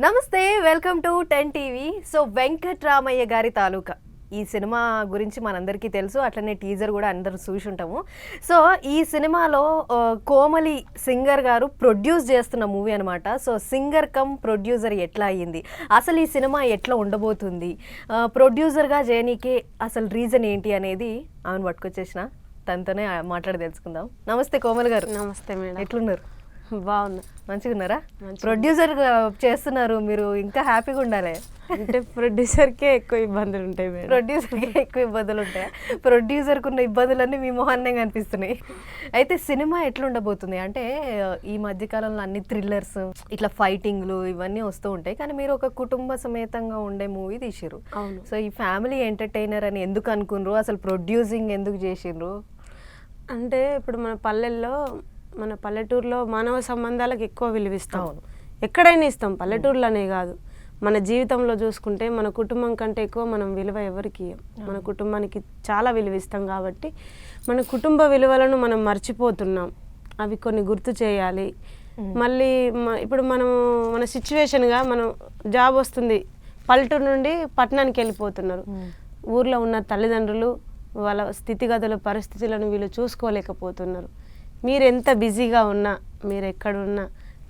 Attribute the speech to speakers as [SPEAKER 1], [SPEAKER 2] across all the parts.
[SPEAKER 1] నమస్తే, welcome to 10 TV. So Venkatramayya గారి తాలూకా ఈ సినిమా గురించి మనందరికీ తెలుసు. అట్లనే టీజర్ కూడా అందరూ చూసి ఉంటాము. సో ఈ సినిమాలో కోమలి సింగర్ గారు ప్రొడ్యూస్ చేస్తున్న మూవీ అనమాట. సో సింగర్ కమ్ ప్రొడ్యూసర్ ఎట్లా అయ్యింది, అసలు ఈ సినిమా ఎట్లా ఉండబోతుంది, ప్రొడ్యూసర్గా చేయనీకి అసలు రీజన్ ఏంటి అనేది ఆమెను పట్టుకొచ్చేసిన తనతోనే మాట్లాడి తెలుసుకుందాం. నమస్తే కోమలి గారు.
[SPEAKER 2] నమస్తే మేడం.
[SPEAKER 1] ఎట్లున్నారు?
[SPEAKER 2] బాగున్నా.
[SPEAKER 1] మంచిగా ఉన్నారా? ప్రొడ్యూసర్ చేస్తున్నారు మీరు, ఇంకా హ్యాపీగా ఉండాలి.
[SPEAKER 2] అంటే ప్రొడ్యూసర్కే ఎక్కువ ఇబ్బందులు ఉంటాయి మేడం.
[SPEAKER 1] ప్రొడ్యూసర్కే ఎక్కువ ఇబ్బందులు ఉంటాయి. ప్రొడ్యూసర్కి ఉన్న ఇబ్బందులన్నీ మీ మొహాన్నే కనిపిస్తున్నాయి. అయితే సినిమా ఎట్లా ఉండబోతుంది అంటే, ఈ మధ్యకాలంలో అన్ని థ్రిల్లర్స్, ఇట్లా ఫైటింగ్లు ఇవన్నీ వస్తూ ఉంటాయి. కానీ మీరు ఒక కుటుంబ సమేతంగా ఉండే మూవీ తీసిర్రు.
[SPEAKER 2] అవును.
[SPEAKER 1] సో ఈ ఫ్యామిలీ ఎంటర్టైనర్ అని ఎందుకు అనుకున్నారు, అసలు ప్రొడ్యూసింగ్ ఎందుకు చేసిండ్రు?
[SPEAKER 2] అంటే ఇప్పుడు మన పల్లెల్లో, మన పల్లెటూరులో మానవ సంబంధాలకు ఎక్కువ విలువిస్తాం. ఎక్కడైనా ఇస్తాం, పల్లెటూరులోనే కాదు, మన జీవితంలో చూసుకుంటే మన కుటుంబం కంటే ఎక్కువ మనం విలువ ఎవరికి ఇవ్వం. మన కుటుంబానికి చాలా విలువిస్తాం. కాబట్టి మన కుటుంబ విలువలను మనం మర్చిపోతున్నాం. అవి కొన్ని గుర్తు చేయాలి. మళ్ళీ ఇప్పుడు మన సిచ్యువేషన్గా మనం జాబ్ వస్తుంది, పల్లెటూరు నుండి పట్టణానికి వెళ్ళిపోతున్నారు. ఊర్లో ఉన్న తల్లిదండ్రులు వాళ్ళ స్థితిగతుల పరిస్థితులను వీళ్ళు చూసుకోలేకపోతున్నారు. మీరు ఎంత బిజీగా ఉన్నా, మీరు ఎక్కడున్నా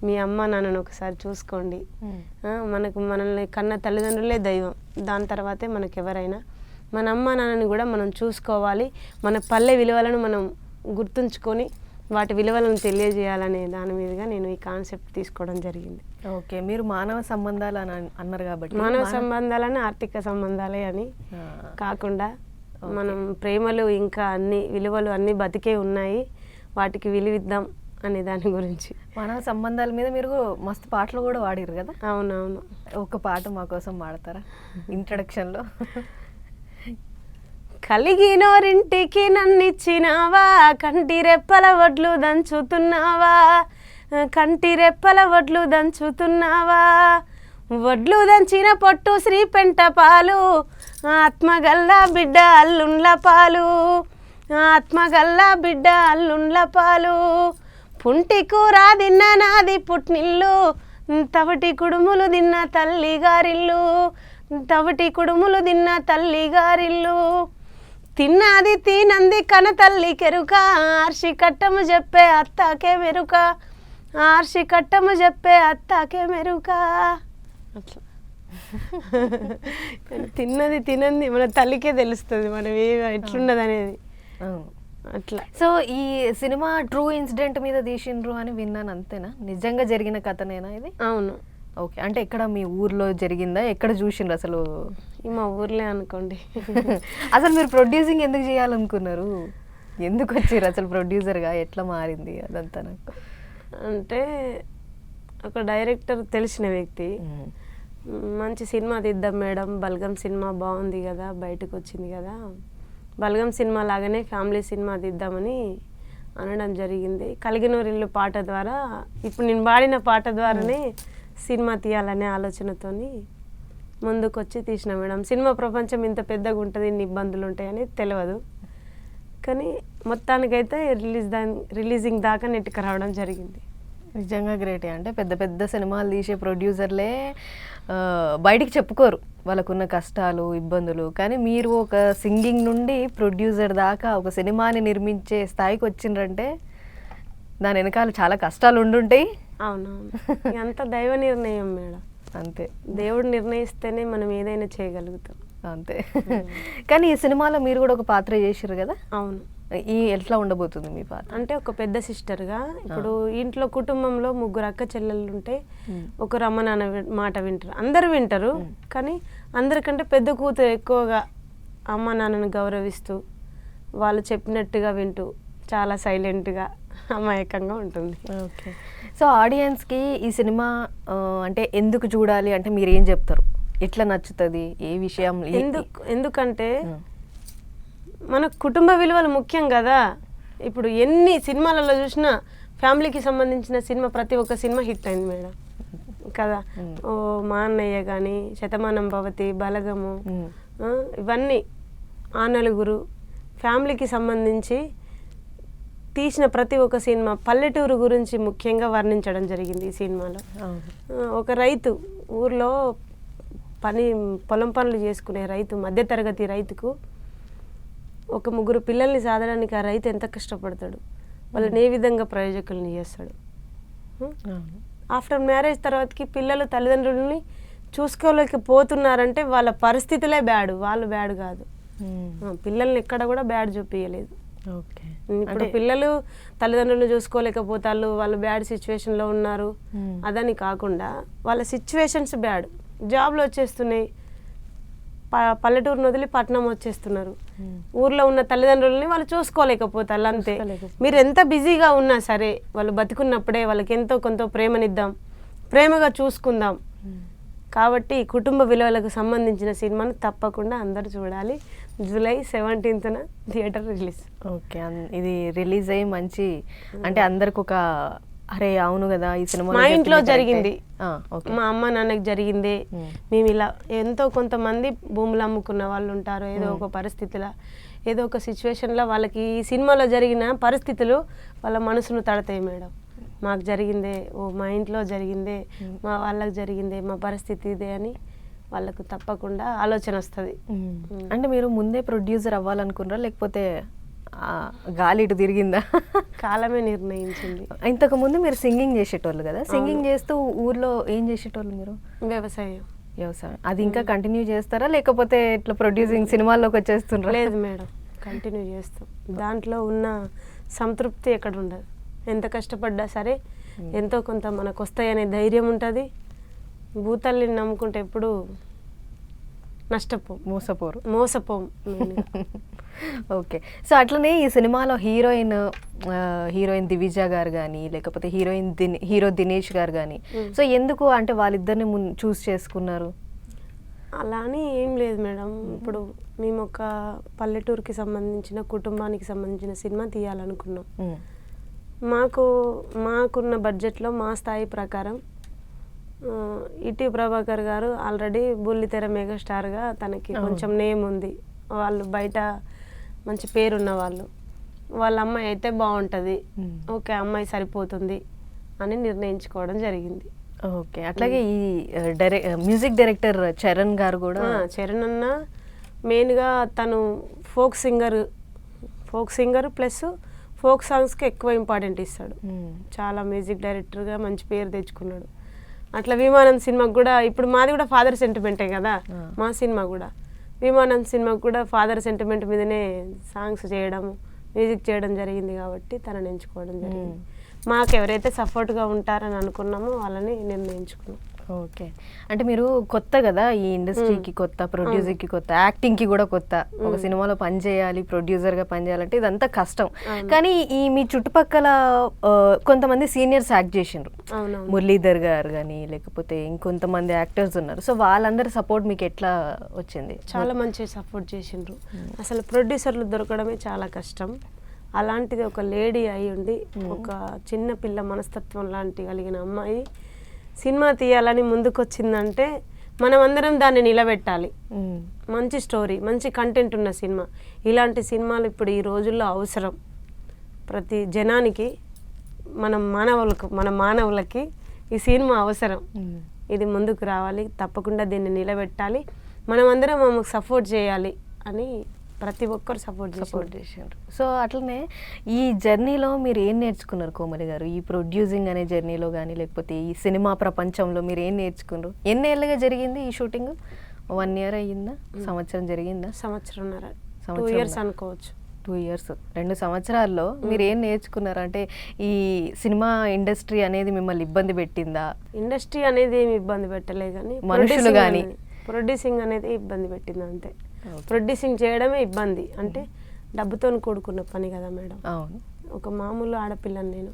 [SPEAKER 2] మీ అమ్మ నాన్నను ఒకసారి చూసుకోండి. మనల్ని కన్న తల్లిదండ్రులే దైవం, దాని తర్వాతే మనకు ఎవరైనా. మన అమ్మ నాన్నని కూడా మనం చూసుకోవాలి. మన పల్లె విలువలను మనం గుర్తుంచుకొని వాటి విలువలను తెలియజేయాలనే దాని మీదుగా నేను ఈ కాన్సెప్ట్ తీసుకోవడం జరిగింది.
[SPEAKER 1] ఓకే, మీరు మానవ సంబంధాలు అని అన్నారు కాబట్టి,
[SPEAKER 2] మానవ సంబంధాలని ఆర్థిక సంబంధాలే అని కాకుండా మనం ప్రేమలు ఇంకా అన్ని విలువలు అన్నీ బతికే ఉన్నాయి, వాటికి విలువిద్దాం అనే దాని గురించి.
[SPEAKER 1] మానవ సంబంధాల మీద మీరు మస్తు పాటలు కూడా వాడిరు కదా?
[SPEAKER 2] అవునవును.
[SPEAKER 1] ఒక పాట మా కోసం పాడతారా ఇంట్రడక్షన్లో?
[SPEAKER 2] కలిగినోరింటికి నన్నిచ్చినావా, కంటి రెప్పల వడ్లు దంచుతున్నావా, కంటి రెప్పల వడ్లు దంచుతున్నావా, వడ్లు దంచిన పొట్టు శ్రీ పెంట పాలు, ఆత్మగల్లా బిడ్డ అల్లుండ్ల పాలు, ఆత్మగల్లా బిడ్డ అల్లుండ్ల పాలు, పుంటి కూర తిన్న నాది పుట్నిల్లు, తవటి కుడుములు తిన్న తల్లి గారిల్లు, తవటి కుడుములు తిన్న తల్లి గారిల్లు, తిన్నది తినంది కన తల్లి కెరుక, ఆర్షి కట్టము చెప్పే అత్తాకే మెరుక, ఆర్షి కట్టము చెప్పే అత్తాకే మెరుక. అట్లా తిన్నది తినంది మన తల్లికే తెలుస్తుంది మనం ఎట్లున్నది అనేది. అట్లా.
[SPEAKER 1] సో ఈ సినిమా ట్రూ ఇన్సిడెంట్ మీద తీసిండ్రు అని విన్నాను, అంతేనా? నిజంగా జరిగిన కథనేనా ఇది?
[SPEAKER 2] అవును.
[SPEAKER 1] ఓకే, అంటే ఎక్కడ మీ ఊర్లో జరిగిందా, ఎక్కడ చూసిండ్రు అసలు?
[SPEAKER 2] మా ఊర్లే అనుకోండి.
[SPEAKER 1] అసలు మీరు ప్రొడ్యూసింగ్ ఎందుకు చేయాలనుకున్నారు, ఎందుకు వచ్చారు అసలు ప్రొడ్యూసర్గా, ఎట్లా మారింది అదంతా? నాకు
[SPEAKER 2] అంటే ఒక డైరెక్టర్ తెలిసిన వ్యక్తి, మంచి సినిమా తీద్దాం మేడం, బల్గం సినిమా బాగుంది కదా, బయటకు వచ్చింది కదా, బల్గం సినిమా లాగానే ఫ్యామిలీ సినిమా తీద్దామని అనడం జరిగింది. కలిగినోరిల్లు పాట ద్వారా, ఇప్పుడు నేను పాడిన పాట ద్వారానే సినిమా తీయాలనే ఆలోచనతో ముందుకు వచ్చి తీసిన మేడం. సినిమా ప్రపంచం ఇంత పెద్దగా ఉంటుంది, ఇన్ని ఇబ్బందులు ఉంటాయని తెలియదు. కానీ మొత్తానికైతే రిలీజింగ్ దాకా నెట్టుకు రావడం జరిగింది.
[SPEAKER 1] నిజంగా గ్రేటే. అంటే పెద్ద పెద్ద సినిమాలు తీసే ప్రొడ్యూసర్లే బయటికి చెప్పుకోరు వాళ్ళకున్న కష్టాలు ఇబ్బందులు, కానీ మీరు ఒక సింగింగ్ నుండి ప్రొడ్యూసర్ దాకా ఒక సినిమాని నిర్మించే స్థాయికి వచ్చిండ్రంటే దాని వెనకాల చాలా కష్టాలు ఉండుంటాయి.
[SPEAKER 2] అవునవును. అంత దైవ నిర్ణయం మేడం.
[SPEAKER 1] అంతే,
[SPEAKER 2] దేవుడు నిర్ణయిస్తేనే మనం ఏదైనా చేయగలుగుతాం.
[SPEAKER 1] అంతే. కానీ ఈ సినిమాలో మీరు కూడా ఒక పాత్ర చేసిర్రు కదా?
[SPEAKER 2] అవును.
[SPEAKER 1] ఈ ఎట్లా ఉండబోతుంది మీ పాత్ర?
[SPEAKER 2] అంటే ఒక పెద్ద సిస్టర్గా, ఇప్పుడు ఇంట్లో కుటుంబంలో ముగ్గురు అక్క చెల్లెళ్ళు ఉంటే ఒకరు అమ్మ నాన్న మాట వింటారు, అందరు వింటారు, కానీ అందరికంటే పెద్ద కూతురు ఎక్కువగా అమ్మ నాన్నను గౌరవిస్తూ వాళ్ళు చెప్పినట్టుగా వింటూ చాలా సైలెంట్గా అమాయకంగా ఉంటుంది.
[SPEAKER 1] ఓకే. సో ఆడియన్స్కి ఈ సినిమా అంటే ఎందుకు చూడాలి అంటే మీరు ఏం చెప్తారు, ఎట్లా నచ్చుతుంది, ఏ విషయం?
[SPEAKER 2] ఎందుకంటే మన కుటుంబ విలువలు ముఖ్యం కదా. ఇప్పుడు ఎన్ని సినిమాలలో చూసినా ఫ్యామిలీకి సంబంధించిన సినిమా, ప్రతి ఒక్క సినిమా హిట్ అయింది మేడం కదా. ఓ మా అన్నయ్య కానీ, శతమానం భవతి, బలగము, ఇవన్నీ ఆ నలుగురు ఫ్యామిలీకి సంబంధించి తీసిన ప్రతి ఒక్క సినిమా పల్లెటూరు గురించి ముఖ్యంగా వర్ణించడం జరిగింది ఈ సినిమాలో. ఒక రైతు ఊర్లో పొలం పనులు చేసుకునే రైతు, మధ్యతరగతి రైతుకు ఒక 3 పిల్లల్ని సాధడానికి ఆ రైతు ఎంత కష్టపడతాడు, వాళ్ళని ఏ విధంగా ప్రయోజకుల్ని చేస్తాడు. ఆఫ్టర్ మ్యారేజ్ తర్వాతకి పిల్లలు తల్లిదండ్రులని చూసుకోలేకపోతున్నారంటే వాళ్ళ పరిస్థితులే బ్యాడ్, వాళ్ళు బ్యాడ్ కాదు. పిల్లల్ని ఎక్కడ కూడా బ్యాడ్ చూపించలేదు. ఇప్పుడు పిల్లలు తల్లిదండ్రులను చూసుకోలేకపోతారు, వాళ్ళు బ్యాడ్ సిచ్యువేషన్లో ఉన్నారు అదని కాకుండా వాళ్ళ సిచ్యువేషన్స్ బ్యాడ్. జాబ్లు వచ్చేస్తున్నాయి, పల్లెటూరుని వదిలి పట్టణం వచ్చేస్తున్నారు. ఊర్లో ఉన్న తల్లిదండ్రులని వాళ్ళు చూసుకోలేకపోతారు అంతే. మీరు ఎంత బిజీగా ఉన్నా సరే వాళ్ళు బతికున్నప్పుడే వాళ్ళకి ఎంతో కొంత ప్రేమనిద్దాం, ప్రేమగా చూసుకుందాం. కాబట్టి కుటుంబ విలువలకు సంబంధించిన సినిమాను తప్పకుండా అందరూ చూడాలి. జూలై 17న థియేటర్ రిలీజ్.
[SPEAKER 1] ఓకే, ఇది రిలీజ్ అయ్యి మంచి అంటే అందరికి ఒక అరే అవును కదా ఈ సినిమా
[SPEAKER 2] మా ఇంట్లో జరిగింది, మా అమ్మ నాన్నకి జరిగింది, మేము ఇలా ఎంతో కొంతమంది భూములు అమ్ముకున్న వాళ్ళు ఉంటారు, ఏదో ఒక పరిస్థితిలో ఏదో ఒక సిచ్యువేషన్లో వాళ్ళకి ఈ సినిమాలో జరిగిన పరిస్థితులు వాళ్ళ మనసును తడతాయి. మేడం మాకు జరిగిందే, మా ఇంట్లో జరిగిందే, మా వాళ్ళకి జరిగిందే, మా పరిస్థితి ఇదే అని వాళ్ళకు తప్పకుండా ఆలోచన వస్తుంది.
[SPEAKER 1] అంటే మీరు ముందే ప్రొడ్యూసర్ అవ్వాలనుకున్నారా లేకపోతే గాలి ఇటు తిరిగిందా?
[SPEAKER 2] కాలమే నిర్ణయించింది.
[SPEAKER 1] ఇంతకు ముందు మీరు సింగింగ్ చేసేటోళ్ళు కదా, సింగింగ్ చేస్తూ ఊర్లో ఏం చేసేటోళ్ళు మీరు?
[SPEAKER 2] వ్యవసాయం.
[SPEAKER 1] అది ఇంకా కంటిన్యూ చేస్తారా లేకపోతే ఇట్లా ప్రొడ్యూసింగ్ సినిమాల్లోకి వచ్చేస్తుండ్రా?
[SPEAKER 2] లేదు మేడం, కంటిన్యూ చేస్తాం. దాంట్లో ఉన్న సంతృప్తి ఎక్కడ ఉండదు. ఎంత కష్టపడ్డా సరే ఎంతో కొంత మనకు వస్తాయనే ధైర్యం ఉంటుంది. భూతల్ని నమ్ముకుంటే ఎప్పుడు మోసపోం.
[SPEAKER 1] ఓకే, సో అట్లనే ఈ సినిమాలో హీరోయిన్ దివిజ గారు కానీ లేకపోతే హీరో దినేష్ గారు కానీ, సో ఎందుకు అంటే వాళ్ళిద్దరిని చూస్ చేసుకున్నారు?
[SPEAKER 2] అలా అని ఏం లేదు మేడం. ఇప్పుడు మేము ఒక పల్లెటూరుకి సంబంధించిన కుటుంబానికి సంబంధించిన సినిమా తీయాలనుకున్నాం. మాకున్న బడ్జెట్లో మా స్థాయి ప్రకారం ఇటీ ప్రభాకర్ గారు ఆల్రెడీ బుల్లితెర మెగాస్టార్గా తనకి కొంచెం నేమ్ ఉంది, వాళ్ళు బయట మంచి పేరున్న వాళ్ళు, వాళ్ళ అమ్మాయి అయితే బాగుంటుంది, ఓకే అమ్మాయి సరిపోతుంది అని నిర్ణయించుకోవడం జరిగింది.
[SPEAKER 1] ఓకే, అట్లాగే ఈ మ్యూజిక్ డైరెక్టర్ చరణ్ గారు కూడా,
[SPEAKER 2] చరణ్ అన్న మెయిన్గా తను ఫోక్ సింగర్ ప్లస్ ఫోక్ సాంగ్స్కి ఎక్కువ ఇంపార్టెంట్ ఇస్తాడు. చాలా మ్యూజిక్ డైరెక్టర్గా మంచి పేరు తెచ్చుకున్నాడు. అట్లా విమానం సినిమాకి కూడా, ఇప్పుడు మాది కూడా ఫాదర్ సెంటిమెంటే కదా, మా సినిమా కూడా విమానం సినిమాకి కూడా ఫాదర్ సెంటిమెంట్ మీదనే సాంగ్స్ చేయడం, మ్యూజిక్ చేయడం జరిగింది. కాబట్టి తనని ఎంచుకోవడం జరిగింది. మాకు ఎవరైతే సపోర్ట్గా ఉంటారని అనుకున్నామో వాళ్ళని నిర్ణయించుకున్నాం.
[SPEAKER 1] ఓకే, అంటే మీరు కొత్త కదా ఈ ఇండస్ట్రీకి, కొత్త ప్రొడ్యూసర్కి, కొత్త యాక్టింగ్కి కూడా కొత్త. ఒక సినిమాలో పని చేయాలి, ప్రొడ్యూసర్గా పని చేయాలంటే ఇదంతా కష్టం. కానీ ఈ మీ చుట్టుపక్కల కొంతమంది సీనియర్స్ యాక్ట్ చేసిండ్రు, మురళీధర్ గారు కానీ లేకపోతే ఇంకొంతమంది యాక్టర్స్ ఉన్నారు. సో వాళ్ళందరి సపోర్ట్ మీకు ఎట్లా వచ్చింది?
[SPEAKER 2] చాలా మంచి సపోర్ట్ చేసిండ్రు. అసలు ప్రొడ్యూసర్లు దొరకడమే చాలా కష్టం. అలాంటిది ఒక లేడీ అయి ఉండి, ఒక చిన్న పిల్ల మనస్తత్వం లాంటి కలిగిన అమ్మాయి సినిమా తీయాలని ముందుకొచ్చిందంటే మనం అందరం దాన్ని నిలబెట్టాలి. మంచి స్టోరీ, మంచి కంటెంట్ ఉన్న సినిమా. ఇలాంటి సినిమాలు ఇప్పుడు ఈ రోజుల్లో అవసరం. ప్రతి జనానికి, మన మానవులకి ఈ సినిమా అవసరం. ఇది ముందుకు రావాలి, తప్పకుండా దీన్ని నిలబెట్టాలి, మనం అందరం ఆమెకు సపోర్ట్ చేయాలి అని ప్రతి ఒక్కరు సపోర్ట్ చేశారు.
[SPEAKER 1] సో అట్లనే ఈ జర్నీలో మీరు ఏం నేర్చుకున్నారు కోమలి గారు? ఈ ప్రొడ్యూసింగ్ అనే జర్నీలో కానీ లేకపోతే ఈ సినిమా ప్రపంచంలో మీరు ఏం నేర్చుకున్నారు? ఎన్ని ఏళ్ళుగా జరిగింది ఈ షూటింగ్? 1 year అయ్యిందా? సంవత్సరం జరిగిందా?
[SPEAKER 2] సంవత్సరంన్నర, 2 years అనుకోవచ్చు.
[SPEAKER 1] 2 years, 2 సంవత్సరాల్లో మీరు ఏం నేర్చుకున్నారు? అంటే ఈ సినిమా ఇండస్ట్రీ అనేది మిమ్మల్ని ఇబ్బంది పెట్టిందా?
[SPEAKER 2] ఇండస్ట్రీ అనేది ఏమి ఇబ్బంది పెట్టలే, కానీ
[SPEAKER 1] మనుషులు కానీ
[SPEAKER 2] ప్రొడ్యూసింగ్ అనేది ఇబ్బంది పెట్టింది అంతే. ప్రొడ్యూసింగ్ చేయడమే ఇబ్బంది. అంటే డబ్బుతో కూడుకున్న పని కదా మేడం. ఒక మామూలు ఆడపిల్లని నేను,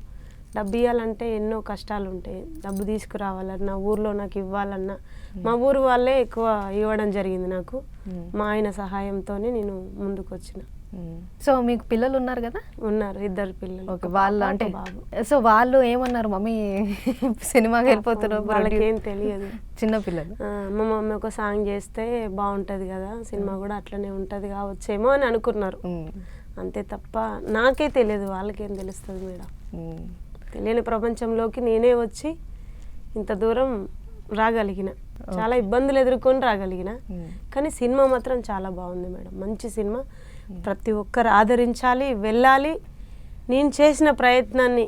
[SPEAKER 2] డబ్బు ఇవ్వాలంటే ఎన్నో కష్టాలు ఉంటాయి. డబ్బు తీసుకురావాలన్నా, ఊర్లో నాకు ఇవ్వాలన్నా మా ఊరు వాళ్ళే ఎక్కువ ఇవ్వడం జరిగింది నాకు. మా ఆయన సహాయంతో నేను ముందుకు వచ్చిన.
[SPEAKER 1] సో మీకు పిల్లలు ఉన్నారు కదా?
[SPEAKER 2] ఉన్నారు, 2 పిల్లలు.
[SPEAKER 1] ఓకే, వాళ్ళు అంటే సో వాళ్ళు ఏమన్నారు? మమ్మీ సినిమాకి వెళ్ళిపోతున్నారు,
[SPEAKER 2] వాళ్ళకి ఏం తెలియదు,
[SPEAKER 1] చిన్న పిల్లలు.
[SPEAKER 2] మా మమ్మీ ఒక సాంగ్ చేస్తే బాగుంటుంది కదా, సినిమా కూడా అట్లనే ఉంటుంది కావచ్చేమో అని అనుకున్నారు. అంతే తప్ప నాకే తెలియదు, వాళ్ళకేం తెలుస్తుంది మేడం. తెలియని ప్రపంచంలోకి నేనే వచ్చి ఇంత దూరం రాగలిగిన, చాలా ఇబ్బందులు ఎదుర్కొని రాగలిగిన. కానీ సినిమా మాత్రం చాలా బాగుంది మేడం, మంచి సినిమా. ప్రతి ఒక్కరు ఆదరించాలి, వెళ్ళాలి. నేను చేసిన ప్రయత్నాన్ని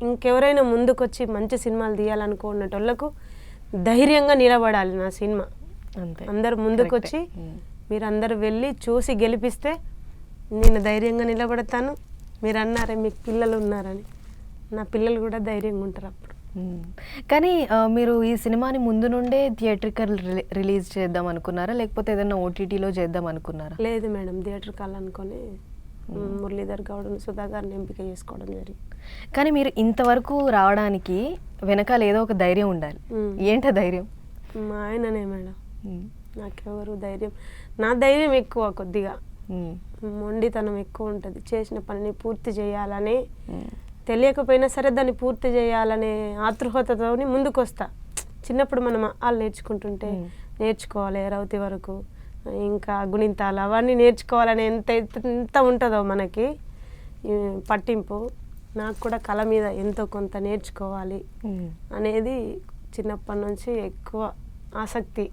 [SPEAKER 2] ఇంకెవరైనా ముందుకొచ్చి మంచి సినిమాలు తీయాలనుకునేటోళ్ళకు ధైర్యంగా నిలబడాలి నా సినిమా. అందరు ముందుకొచ్చి మీరు అందరు వెళ్ళి చూసి గెలిపిస్తే నేను ధైర్యంగా నిలబడతాను. మీరు అన్నారే మీకు పిల్లలు ఉన్నారని, నా పిల్లలు కూడా ధైర్యంగా ఉంటారు అప్పుడు.
[SPEAKER 1] కానీ మీరు ఈ సినిమాని ముందు నుండే థియేట్రికల్ రిలీజ్ చేద్దాం అనుకున్నారా, లేకపోతే ఏదైనా ఓటీటీలో చేద్దాం అనుకున్నారా?
[SPEAKER 2] లేదు మేడం, థియేటర్ కాలనుకొని మురళీధర్ గౌడ్, సుధా గారిని ఎంపిక చేసుకోవడం జరిగింది.
[SPEAKER 1] కానీ మీరు ఇంతవరకు రావడానికి వెనకాల ఏదో ఒక ధైర్యం ఉండాలి. ఏంటో ధైర్యం?
[SPEAKER 2] మా ఆయననే మేడం. నాకెవరు ధైర్యం, నా ధైర్యం ఎక్కువ, కొద్దిగా మొండితనం ఎక్కువ ఉంటుంది. చేసిన పనిని పూర్తి చేయాలని తెలియకపోయినా సరే దాన్ని పూర్తి చేయాలనే ఆతృహతతో ముందుకు వస్తా. చిన్నప్పుడు మనం వాళ్ళు నేర్చుకుంటుంటే నేర్చుకోవాలి రౌతి వరకు, ఇంకా గుణింతాలు అవన్నీ నేర్చుకోవాలని ఎంత ఉంటుందో మనకి పట్టింపు. నాకు కూడా కళ మీద ఎంతో కొంత నేర్చుకోవాలి అనేది చిన్నప్పటి నుంచి ఎక్కువ ఆసక్తి.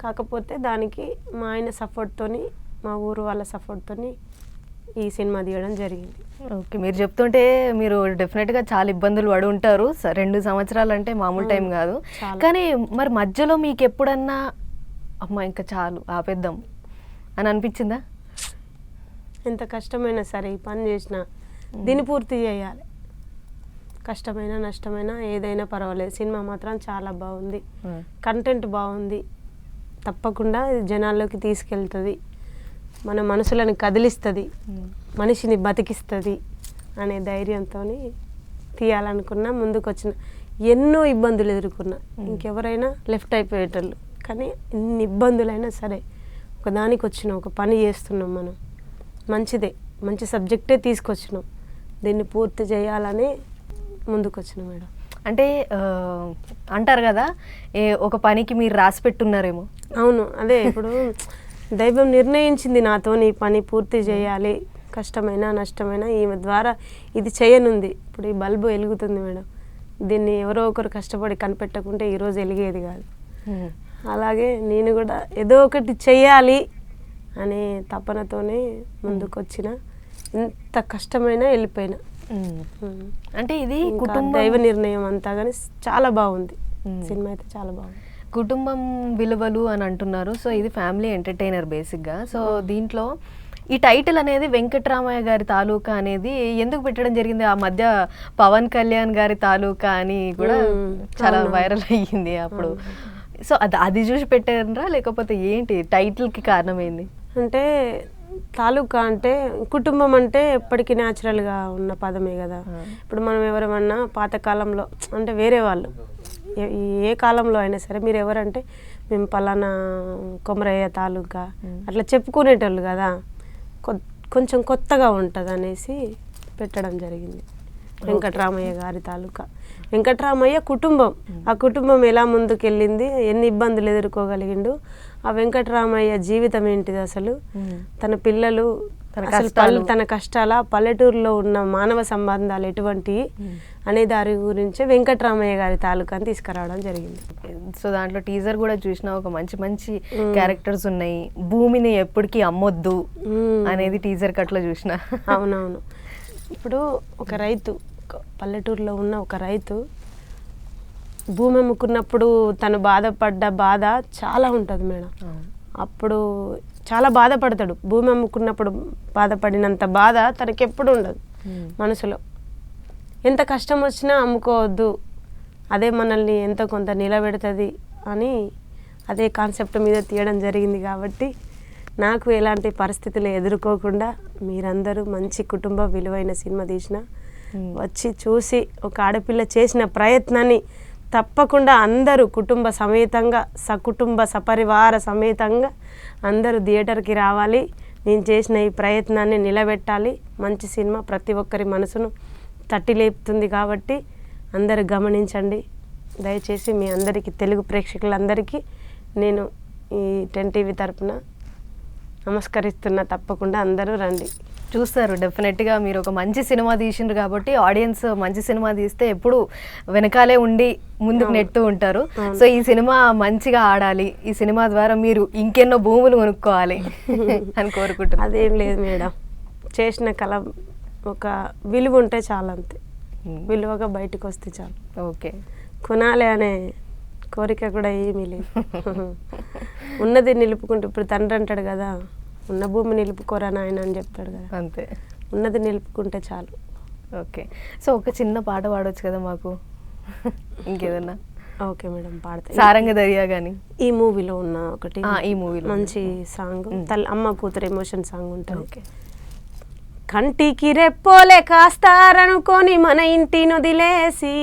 [SPEAKER 2] కాకపోతే దానికి మా ఆయన సపోర్ట్తోని, మా ఊరు వాళ్ళ సపోర్ట్తోని ఈ సినిమా తీయడం జరిగింది.
[SPEAKER 1] ఓకే, మీరు చెప్తుంటే మీరు డెఫినెట్గా చాలా ఇబ్బందులు పడి ఉంటారు. 2 సంవత్సరాలు అంటే మామూలు టైం కాదు. కానీ మరి మధ్యలో మీకు ఎప్పుడన్నా అమ్మ ఇంకా చాలు ఆపేద్దాం అని అనిపించిందా?
[SPEAKER 2] ఎంత కష్టమైనా సరే ఈ పని చేసినా దీన్ని పూర్తి చేయాలి. కష్టమైనా నష్టమైనా ఏదైనా పర్వాలేదు. సినిమా మాత్రం చాలా బాగుంది, కంటెంట్ బాగుంది, తప్పకుండా జనాల్లోకి తీసుకెళ్తుంది, మన మనసులను కదిలిస్తుంది, మనిషిని బతికిస్తుంది అనే ధైర్యంతో తీయాలనుకున్నా. ముందుకు వచ్చిన ఎన్నో ఇబ్బందులు ఎదుర్కొన్నా, ఇంకెవరైనా లెఫ్ట్ అయిపోయేటోళ్ళు. కానీ ఎన్ని ఇబ్బందులైనా సరే ఒకదానికి వచ్చినాం, ఒక పని చేస్తున్నాం మనం, మంచిదే, మంచి సబ్జెక్టే తీసుకొచ్చినాం, దీన్ని పూర్తి చేయాలని ముందుకు వచ్చినాం మేడం.
[SPEAKER 1] అంటే అంటారు కదా ఒక పనికి మీరు రాసి పెట్టున్నారేమో.
[SPEAKER 2] అవును, అదే ఇప్పుడు దైవం నిర్ణయించింది నాతో ఈ పని పూర్తి చేయాలి, కష్టమైనా నష్టమైనా ఈమె ద్వారా ఇది చేయనుంది. ఇప్పుడు ఈ బల్బు వెలుగుతుంది మేడం, దీన్ని ఎవరో ఒకరు కష్టపడి కనిపెట్టకుంటే ఈరోజు వెలిగేది కాదు. అలాగే నేను కూడా ఏదో ఒకటి చెయ్యాలి అనే తపనతోనే ముందుకు వచ్చిన, ఎంత కష్టమైనా వెళ్ళిపోయినా.
[SPEAKER 1] అంటే ఇది
[SPEAKER 2] దైవ నిర్ణయం అంతా, కానీ చాలా బాగుంది సినిమా, అయితే చాలా బాగుంది.
[SPEAKER 1] కుటుంబం విలువలు అని అంటున్నారు. సో ఇది ఫ్యామిలీ ఎంటర్టైనర్ బేసిక్గా. సో దీంట్లో ఈ టైటిల్ అనేది వెంకట్రామయ్య గారి తాలూకా అనేది ఎందుకు పెట్టడం జరిగింది? ఆ మధ్య పవన్ కళ్యాణ్ గారి తాలూకా అని కూడా చాలా వైరల్ అయ్యింది అప్పుడు. సో అది చూసి పెట్టారా, లేకపోతే ఏంటి టైటిల్కి కారణం ఏంది?
[SPEAKER 2] అంటే తాలూకా అంటే కుటుంబం అంటే ఎప్పటికీ న్యాచురల్గా ఉన్న పదమే కదా. ఇప్పుడు మనం ఎవరేమన్నా పాతకాలంలో అంటే వేరే వాళ్ళు ఏ కాలంలో అయినా సరే మీరు ఎవరంటే మేము పలానా కొమరయ్య తాలూకా అట్లా చెప్పుకునేటోళ్ళు కదా, కొంచెం కొత్తగా ఉంటుంది అనేసి పెట్టడం జరిగింది. వెంకట్రామయ్య గారి తాలూకా, వెంకట్రామయ్య కుటుంబం, ఆ కుటుంబం ఎలా ముందుకెళ్ళింది, ఎన్ని ఇబ్బందులు ఎదుర్కోగలిగిండు, ఆ వెంకట్రామయ్య జీవితం ఏంటిది అసలు, తన పిల్లలు, తన కష్టాల, పల్లెటూరులో ఉన్న మానవ సంబంధాలు ఎటువంటివి అనే దాని గురించి వెంకట్రామయ్య గారి తాలూకాని తీసుకురావడం జరిగింది.
[SPEAKER 1] సో దాంట్లో టీజర్ కూడా చూసిన ఒక మంచి మంచి క్యారెక్టర్స్ ఉన్నాయి. భూమిని ఎప్పటికీ అమ్మొద్దు అనేది టీజర్ కట్లో చూసిన.
[SPEAKER 2] అవునవును, ఇప్పుడు ఒక రైతు, పల్లెటూరులో ఉన్న ఒక రైతు భూమి అమ్ముకున్నప్పుడు తను బాధపడ్డ బాధ చాలా ఉంటుంది మేడం. అప్పుడు చాలా బాధపడతాడు. భూమి అమ్ముకున్నప్పుడు బాధపడినంత బాధ తనకి ఎప్పుడు ఉండదు మనసులో. ఎంత కష్టం వచ్చినా అమ్ముకోవద్దు, అదే మనల్ని ఎంతో కొంత నిలబెడుతుంది అని అదే కాన్సెప్ట్ మీద తీయడం జరిగింది. కాబట్టి నాకు ఎలాంటి పరిస్థితులు ఎదుర్కోకుండా మీరందరూ మంచి కుటుంబ విలువైన సినిమా తీసిన వచ్చి చూసి ఒక ఆడపిల్ల చేసిన ప్రయత్నాన్ని తప్పకుండా అందరూ కుటుంబ సమేతంగా, సకుటుంబ సపరివార సమేతంగా అందరూ థియేటర్కి రావాలి. నేను చేసిన ఈ ప్రయత్నాన్ని నిలబెట్టాలి. మంచి సినిమా ప్రతి ఒక్కరి మనసును తట్టి లేపుతుంది కాబట్టి అందరూ గమనించండి. దయచేసి మీ అందరికీ, తెలుగు ప్రేక్షకులందరికీ నేను ఈ 10 TV తరపున నమస్కరిస్తున్నా. తప్పకుండా అందరూ రండి.
[SPEAKER 1] చూస్తారు డెఫినెట్గా. మీరు ఒక మంచి సినిమా తీసిండ్రు కాబట్టి ఆడియన్స్ మంచి సినిమా తీస్తే ఎప్పుడు వెనకాలే ఉండి ముందుకు నెడుతూ ఉంటారు. సో ఈ సినిమా మంచిగా ఆడాలి, ఈ సినిమా ద్వారా మీరు ఇంకెన్నో భూములు కొనుక్కోవాలి అని కోరుకుంటున్నాను.
[SPEAKER 2] అదేం లేదు మేడం, చేసిన కళ ఒక విలువ ఉంటే చాలు, అంతే. విలువగా బయటకు వస్తే చాలు.
[SPEAKER 1] ఓకే,
[SPEAKER 2] కొనాలి అనే కోరిక కూడా ఏమీ లేదు. ఉన్నది నిలుపుకుంటూ, ఇప్పుడు తండ్రి అంటాడు కదా, ఉన్న భూమి నిలుపుకోరా నాయన అని చెప్తాడు కదా,
[SPEAKER 1] అంతే.
[SPEAKER 2] ఉన్నది నిలుపుకుంటే చాలు.
[SPEAKER 1] ఓకే, సో ఒక చిన్న పాట పాడవచ్చు కదా మాకు, ఇంకేదన్నా?
[SPEAKER 2] ఓకే మేడం, పాడతా.
[SPEAKER 1] సారంగ దర్యా కానీ
[SPEAKER 2] ఈ మూవీలో ఉన్న ఒకటి,
[SPEAKER 1] ఈ మూవీలో
[SPEAKER 2] మంచి సాంగ్, తల్లి అమ్మ కూతురు ఎమోషన్ సాంగ్ ఉంటుంది.
[SPEAKER 1] ఓకే.
[SPEAKER 2] కంటికి రెప్పోలే కాస్తారనుకొని మన ఇంటిని వదిలేసి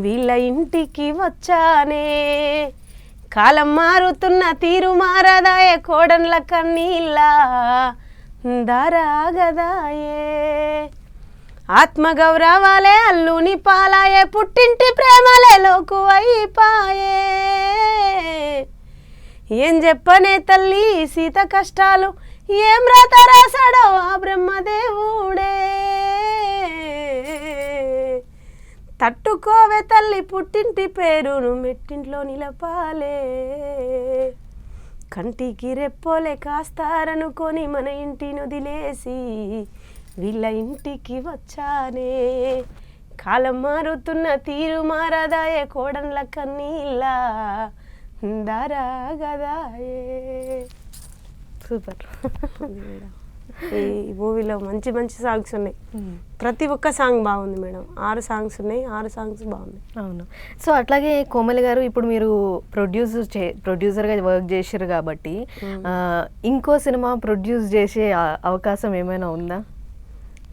[SPEAKER 2] వీళ్ళ ఇంటికి వచ్చానే, కాలం మారుతున్న తీరు మారదాయే, కోడన్ల కన్నీళ్ళ దారాగదాయే, ఆత్మగౌరవాలే అల్లుని పాలాయే, పుట్టింటి ప్రేమలే లోకువైపాయే, ఏం చెప్పనే తల్లి సీత కష్టాలు, ఏం రాత రాసాడో ఆ బ్రహ్మదేవుడే, తట్టుకోవే తల్లి పుట్టింటి పేరును మెట్టింట్లో నిలపాలే, కంటికి రెప్పోలే కాస్తారనుకొని మన ఇంటిని వదిలేసి వీళ్ళ ఇంటికి వచ్చానే, కాలం మారుతున్న తీరు మారదాయే, కోడన్ల కన్నీళ్ళ దారాగదాయే.
[SPEAKER 1] సూపర్.
[SPEAKER 2] ఈ మూవీలో మంచి మంచి సాంగ్స్ ఉన్నాయి, ప్రతి ఒక్క సాంగ్ బాగుంది మేడం. 6 సాంగ్స్ ఉన్నాయి, 6 సాంగ్స్ బాగున్నాయి.
[SPEAKER 1] అవును. సో అట్లాగే కోమలి గారు, ఇప్పుడు మీరు ప్రొడ్యూసర్గా వర్క్ చేసారు కాబట్టి ఇంకో సినిమా ప్రొడ్యూస్ చేసే అవకాశం ఏమైనా ఉందా?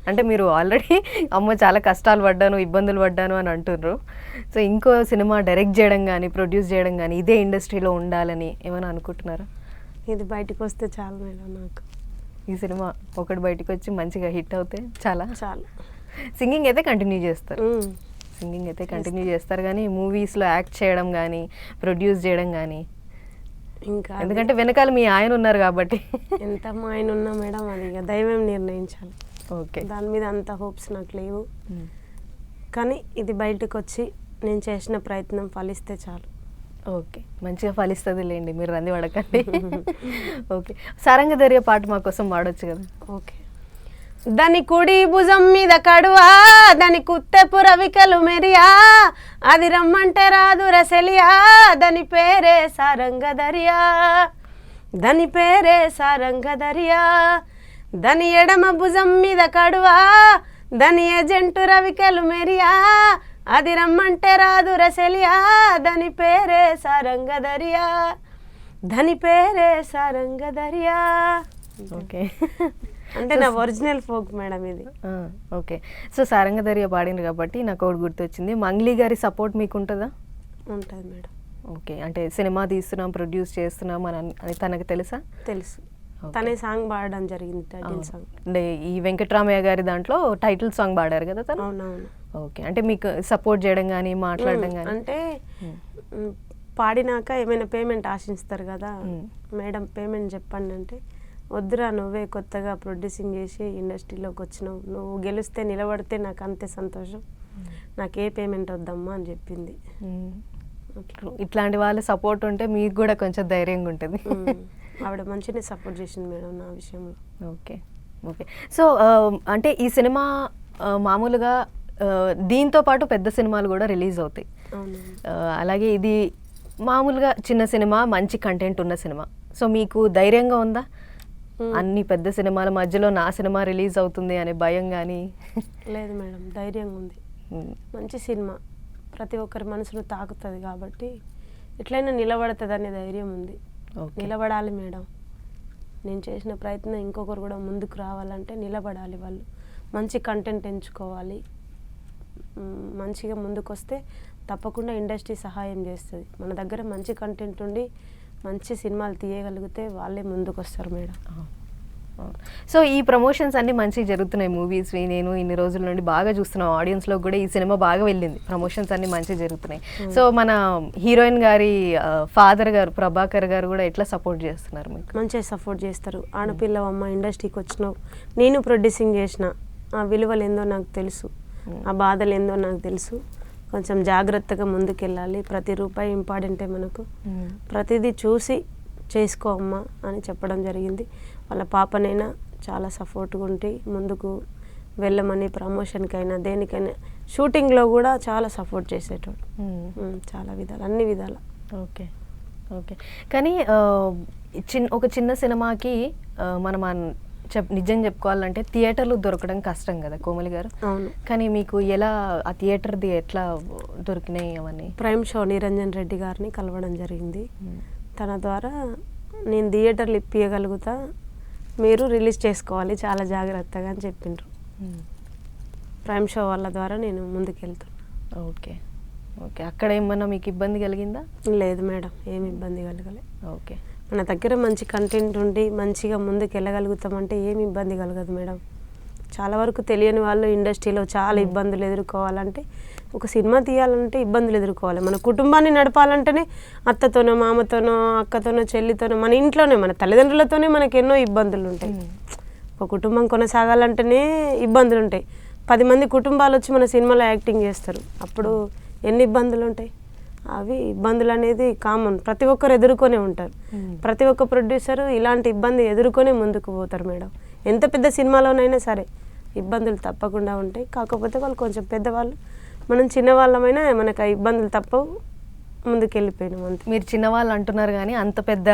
[SPEAKER 1] అంటే మీరు ఆల్రెడీ అమ్మ చాలా కష్టాలు పడ్డాను, ఇబ్బందులు పడ్డాను అని అంటున్నారు. సో ఇంకో సినిమా డైరెక్ట్ చేయడం కానీ ప్రొడ్యూస్ చేయడం కానీ ఇదే ఇండస్ట్రీలో ఉండాలని ఏమైనా అనుకుంటున్నారా?
[SPEAKER 2] ఇది బయటకు వస్తే చాలు మేడం, నాకు
[SPEAKER 1] ఈ సినిమా ఒకటి బయటకు వచ్చి మంచిగా హిట్ అవుతే చాలా
[SPEAKER 2] చాలు.
[SPEAKER 1] సింగింగ్ అయితే కంటిన్యూ చేస్తారు, సింగింగ్ అయితే కంటిన్యూ చేస్తారు, కానీ మూవీస్లో యాక్ట్ చేయడం కానీ ప్రొడ్యూస్ చేయడం కానీ
[SPEAKER 2] ఇంకా,
[SPEAKER 1] ఎందుకంటే వెనకాల మీ ఆయన ఉన్నారు కాబట్టి.
[SPEAKER 2] ఎంత మా ఆయన ఉన్నా మేడం, అది ఇక దైవం నిర్ణయించాలి.
[SPEAKER 1] ఓకే,
[SPEAKER 2] దాని మీద అంత హోప్స్ నాకు లేవు, కానీ ఇది బయటకు వచ్చి నేను చేసిన ప్రయత్నం ఫలిస్తే చాలు.
[SPEAKER 1] ఓకే, మంచిగా ఫలిస్తుంది లేండి, మీరు రంది పడకండి. ఓకే, సారంగ దర్యా పాట మా కోసం పాడొచ్చు కదా?
[SPEAKER 2] ఓకే. దాని కుడి భుజం మీద కడువా, దాని కుత్తెపు రవికలు మెరియా, అది రమ్మంటే రాదు రసెలియా, దాని పేరే సారంగ దర్యా, దాని పేరే సారంగ దర్యా, దాని ఎడమ భుజం మీద కడువా, దాని ఏజెంటు రవికలు మెరియా, అది రమ్మంటే రాదు రసెలియా, దాని పేరే సారంగ దర్యా, దాని పేరే సారంగ దర్యా.
[SPEAKER 1] ఓకే,
[SPEAKER 2] అంటే నా ఒరిజినల్ ఫోక్ మేడం ఇది.
[SPEAKER 1] ఓకే, సో సారంగ దర్యా పాడింది కాబట్టి నాకు ఒకటి గుర్తొచ్చింది, మంగ్లీ గారి సపోర్ట్ మీకు ఉంటుందా?
[SPEAKER 2] ఉంటుంది మేడం.
[SPEAKER 1] ఓకే, అంటే సినిమా తీస్తున్నాం ప్రొడ్యూస్ చేస్తున్నాం అని తనకు తెలుసా?
[SPEAKER 2] తెలుసు, తనే సాంగ్ పాడడం జరిగింది, టైటిల్ సాంగ్.
[SPEAKER 1] అంటే ఈ వెంకట్రామయ్య గారి దాంట్లో టైటిల్ సాంగ్ పాడారు కదా తను?
[SPEAKER 2] అవునవును.
[SPEAKER 1] ఓకే, అంటే మీకు సపోర్ట్ చేయడం కానీ మాట్లాడడం కానీ?
[SPEAKER 2] అంటే పాడినాక ఏమైనా పేమెంట్ ఆశిస్తారు కదా మేడం, పేమెంట్ చెప్పండి అంటే, వద్దురా నువ్వే కొత్తగా ప్రొడ్యూసింగ్ చేసి ఇండస్ట్రీలోకి వచ్చినావు, నువ్వు గెలిస్తే నిలబడితే నాకు అంతే సంతోషం, నాకు ఏ పేమెంట్ వద్దమ్మా అని చెప్పింది.
[SPEAKER 1] ఇట్లాంటి వాళ్ళ సపోర్ట్ ఉంటే మీకు కూడా కొంచెం ధైర్యంగా ఉంటుంది.
[SPEAKER 2] ఆవిడ మంచిగా సపోర్ట్ చేసింది మేడం నా విషయంలో.
[SPEAKER 1] Okay, okay. సో అంటే ఈ సినిమా మామూలుగా దీంతో పాటు పెద్ద సినిమాలు కూడా రిలీజ్ అవుతాయి, అలాగే ఇది మామూలుగా చిన్న సినిమా, మంచి కంటెంట్ ఉన్న సినిమా. సో మీకు ధైర్యంగా ఉందా అన్ని పెద్ద సినిమాల మధ్యలో నా సినిమా రిలీజ్ అవుతుంది అనే భయం కానీ?
[SPEAKER 2] లేదు మేడం, ధైర్యంగా ఉంది. మంచి సినిమా ప్రతి ఒక్కరి మనసును తాకుతుంది కాబట్టి ఎట్లయినా నిలబడుతుంది అనే ధైర్యం ఉంది. నిలబడాలి మేడం, నేను చేసిన ప్రయత్నం ఇంకొకరు కూడా ముందుకు రావాలంటే నిలబడాలి, వాళ్ళు మంచి కంటెంట్ ఎంచుకోవాలి, మంచిగా ముందుకు వస్తే తప్పకుండా ఇండస్ట్రీ సహాయం చేస్తుంది. మన దగ్గర మంచి కంటెంట్ ఉండి మంచి సినిమాలు తీయగలిగితే వాళ్ళే ముందుకు వస్తారు మేడం.
[SPEAKER 1] సో ఈ ప్రమోషన్స్ అన్ని మంచిగా జరుగుతున్నాయి మూవీస్. నేను ఇన్ని రోజుల నుండి బాగా చూస్తున్నాను, ఆడియన్స్లో కూడా ఈ సినిమా బాగా వెళ్ళింది, ప్రమోషన్స్ అన్ని మంచిగా జరుగుతున్నాయి. సో మన హీరోయిన్ గారి ఫాదర్ గారు ప్రభాకర్ గారు కూడా ఎట్లా సపోర్ట్ చేస్తున్నారు మీకు?
[SPEAKER 2] మంచిగా సపోర్ట్ చేస్తారు. ఆడపిల్లవమ్మ ఇండస్ట్రీకి వచ్చినావు, నేను ప్రొడ్యూసింగ్ చేసిన, ఆ విలువలు ఏందో నాకు తెలుసు, ఆ బాధలు ఏందో నాకు తెలుసు, కొంచెం జాగ్రత్తగా ముందుకెళ్ళాలి, ప్రతి రూపాయి ఇంపార్టెంటే మనకు, ప్రతిదీ చూసి చేసుకో అమ్మా అని చెప్పడం జరిగింది. వాళ్ళ పాపనైనా చాలా సపోర్ట్గా ఉండి ముందుకు వెళ్ళమని, ప్రమోషన్కైనా దేనికైనా, షూటింగ్లో కూడా చాలా సపోర్ట్ చేసేటోడు, చాలా విధాలు, అన్ని విధాలు.
[SPEAKER 1] Okay okay. కానీ ఒక చిన్న సినిమాకి మనం నిజం చెప్పుకోవాలంటే థియేటర్లు దొరకడం కష్టం కదా కోమలి గారు?
[SPEAKER 2] అవును.
[SPEAKER 1] కానీ మీకు ఎలా ఆ థియేటర్ది ఎట్లా దొరికినాయి అవన్నీ?
[SPEAKER 2] ప్రైమ్ షో నిరంజన్ రెడ్డి గారిని కలవడం జరిగింది. తన ద్వారా నేను థియేటర్లు ఇప్పియగలుగుతా, మీరు రిలీజ్ చేసుకోవాలి చాలా జాగ్రత్తగా అని చెప్పిండ్రు. ప్రైమ్ షో వాళ్ళ ద్వారా నేను ముందుకెళ్తాను.
[SPEAKER 1] Okay okay. అక్కడ ఏమన్నా మీకు ఇబ్బంది కలిగిందా?
[SPEAKER 2] లేదు మేడం, ఏమి ఇబ్బంది కలగలే.
[SPEAKER 1] ఓకే.
[SPEAKER 2] మన దగ్గర మంచి కంటెంట్ ఉండి మంచిగా ముందుకు వెళ్ళగలుగుతామంటే ఏమి ఇబ్బంది కలగదు మేడం. చాలా వరకు తెలియని వాళ్ళు ఇండస్ట్రీలో చాలా ఇబ్బందులు ఎదుర్కోవాలంటే, ఒక సినిమా తీయాలంటే ఇబ్బందులు ఎదుర్కోవాలి. మన కుటుంబాన్ని నడపాలంటేనే అత్తతోనో, మామతోనో, అక్కతోనో, చెల్లితోనో, మన ఇంట్లోనే మన తల్లిదండ్రులతోనే మనకు ఎన్నో ఇబ్బందులు ఉంటాయి. ఒక కుటుంబం కొనసాగాలంటేనే ఇబ్బందులు ఉంటాయి. 10 మంది కుటుంబాలు వచ్చి మన సినిమాలో యాక్టింగ్ చేస్తారు, అప్పుడు ఎన్ని ఇబ్బందులు ఉంటాయి. అవి ఇబ్బందులు అనేది కామన్, ప్రతి ఒక్కరు ఎదుర్కొనే ఉంటారు. ప్రతి ఒక్క ప్రొడ్యూసరు ఇలాంటి ఇబ్బంది ఎదుర్కొనే ముందుకు పోతారు మేడం. ఎంత పెద్ద సినిమాలోనైనా సరే ఇబ్బందులు తప్పకుండా ఉంటాయి. కాకపోతే వాళ్ళు కొంచెం పెద్దవాళ్ళు, మనం చిన్నవాళ్ళమైనా మనకు ఆ ఇబ్బందులు తప్పవు, ముందుకు వెళ్ళిపోయినాం అంతే.
[SPEAKER 1] మీరు చిన్నవాళ్ళు అంటున్నారు కానీ అంత పెద్ద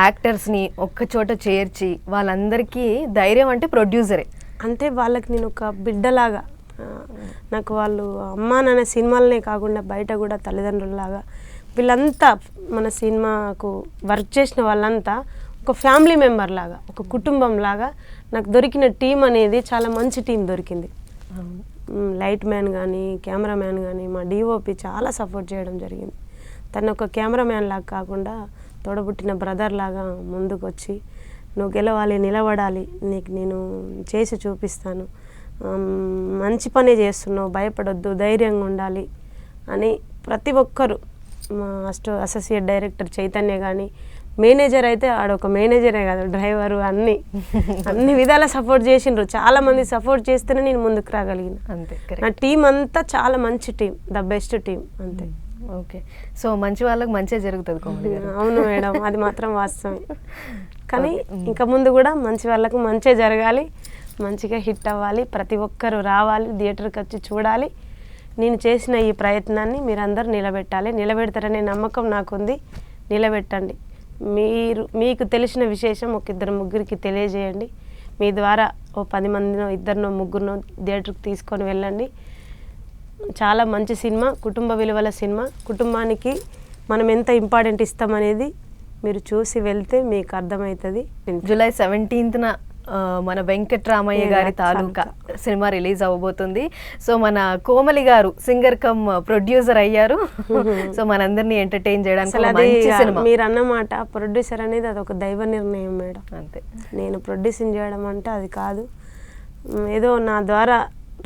[SPEAKER 1] యాక్టర్స్ని ఒక్క చోట చేర్చి వాళ్ళందరికీ ధైర్యం అంటే ప్రొడ్యూసరే.
[SPEAKER 2] అంటే వాళ్ళకి నేను ఒక బిడ్డలాగా, నాకు వాళ్ళు అమ్మా నాన్న సినిమాలనే కాకుండా బయట కూడా తల్లిదండ్రులలాగా, వీళ్ళంతా మన సినిమాకు వర్క్ చేసిన వాళ్ళంతా ఒక ఫ్యామిలీ మెంబర్ లాగా, ఒక కుటుంబం లాగా నాకు దొరికిన టీం అనేది చాలా మంచి టీం దొరికింది. లైట్ మ్యాన్ కానీ, కెమెరామ్యాన్ కానీ, మా డిఓపి చాలా సపోర్ట్ చేయడం జరిగింది. తను ఒక కెమెరామ్యాన్ లాగా కాకుండా తోడబుట్టిన బ్రదర్ లాగా ముందుకు వచ్చి, నువ్వు గెలవాలి, నిలబడాలి, నీకు నేను చేసి చూపిస్తాను, మంచి పనే చేస్తున్నావు, భయపడొద్దు, ధైర్యంగా ఉండాలి అని ప్రతి ఒక్కరు, మా అసోసియేట్ డైరెక్టర్ చైతన్య కానీ, మేనేజర్ అయితే ఆడొక మేనేజరే కాదు, డ్రైవరు, అన్ని విధాల సపోర్ట్ చేసిండ్రు. చాలామంది సపోర్ట్ చేస్తేనే నేను ముందుకు రాగలిగిన.
[SPEAKER 1] అంతే.
[SPEAKER 2] నా టీం అంతా చాలా మంచి టీం, ద బెస్ట్ టీం అంతే.
[SPEAKER 1] ఓకే. సో మంచి వాళ్ళకి మంచిగా జరుగుతుంది కోమలి గారు.
[SPEAKER 2] అవును మేడం, అది మాత్రం వాస్తవమే. కానీ ఇంకా ముందు కూడా మంచి వాళ్ళకు మంచిగా జరగాలి, మంచిగా హిట్ అవ్వాలి, ప్రతి ఒక్కరు రావాలి, థియేటర్కి వచ్చి చూడాలి. నేను చేసిన ఈ ప్రయత్నాన్ని మీరందరూ నిలబెట్టాలి, నిలబెడతారనే నమ్మకం నాకుంది. నిలబెట్టండి. మీకు తెలిసిన విశేషం ఒక 2-3 తెలియజేయండి. మీ ద్వారా ఓ 10 మందినో 2 3 థియేటర్కి తీసుకొని వెళ్ళండి. చాలా మంచి సినిమా, కుటుంబ విలువల సినిమా. కుటుంబానికి మనం ఎంత ఇంపార్టెంట్ ఇస్తామనేది మీరు చూసి వెళ్తే మీకు అర్థమవుతుంది.
[SPEAKER 1] జూలై 17న మన వెంకట్రామయ్య గారి తాలూకా సినిమా రిలీజ్ అవ్వబోతుంది. సో మన కోమలి గారు సింగర్ కమ్ ప్రొడ్యూసర్ అయ్యారు. సో మనందరినీ ఎంటర్టైన్ చేయడానికి మంచి సినిమా.
[SPEAKER 2] మీరు అన్నమాట ప్రొడ్యూసర్ అనేది అది ఒక దైవ నిర్ణయం మేడం.
[SPEAKER 1] అంతే.
[SPEAKER 2] నేను ప్రొడ్యూసింగ్ చేయడం అంటే అది కాదు, ఏదో నా ద్వారా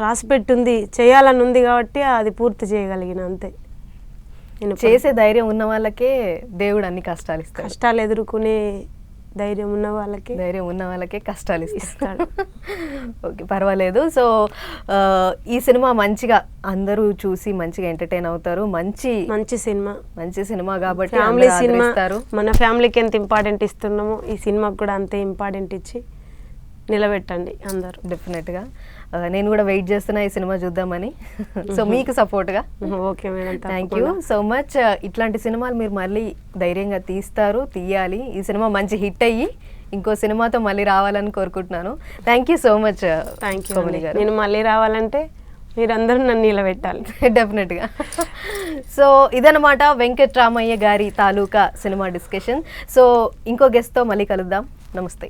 [SPEAKER 2] రాసి పెట్టుంది, చేయాలని ఉంది కాబట్టి అది పూర్తి చేయగలిగిన అంతే.
[SPEAKER 1] నేను చేసే ధైర్యం ఉన్న వాళ్ళకే దేవుడు అన్ని కష్టాలు ఇస్తాడు.
[SPEAKER 2] కష్టాలు ఎదుర్కొనే ధైర్యం ఉన్న వాళ్ళకే కష్టాలు
[SPEAKER 1] ఇస్తాడు. ఓకే, పర్వాలేదు. సో ఈ సినిమా మంచిగా అందరూ చూసి మంచిగా ఎంటర్టైన్ అవుతారు. మంచి సినిమా కాబట్టి
[SPEAKER 2] ఫ్యామిలీ సినిమా, మన ఫ్యామిలీకి ఎంత ఇంపార్టెంట్ ఇస్తున్నామో ఈ సినిమాకి కూడా అంతే ఇంపార్టెంట్ ఇచ్చి నిలబెట్టండి అందరూ.
[SPEAKER 1] డెఫినెట్గా నేను కూడా వెయిట్ చేస్తున్నా ఈ సినిమా చూద్దామని. సో మీకు సపోర్ట్గా.
[SPEAKER 2] Okay madam,
[SPEAKER 1] thank you so much. ఇట్లాంటి సినిమాలు మీరు మళ్ళీ ధైర్యంగా తీయాలి. ఈ సినిమా మంచి హిట్ అయ్యి ఇంకో సినిమాతో మళ్ళీ రావాలని కోరుకుంటున్నాను. Thank you so much.
[SPEAKER 2] Thank you Komali గారు. నేను మళ్ళీ రావాలంటే మీరందరూ నన్ను నిలబెట్టాలి.
[SPEAKER 1] డెఫినెట్గా. సో ఇదనమాట వెంకట్రామయ్య గారి తాలూకా సినిమా డిస్కషన్. సో ఇంకో గెస్ట్తో మళ్ళీ కలుద్దాం. నమస్తే.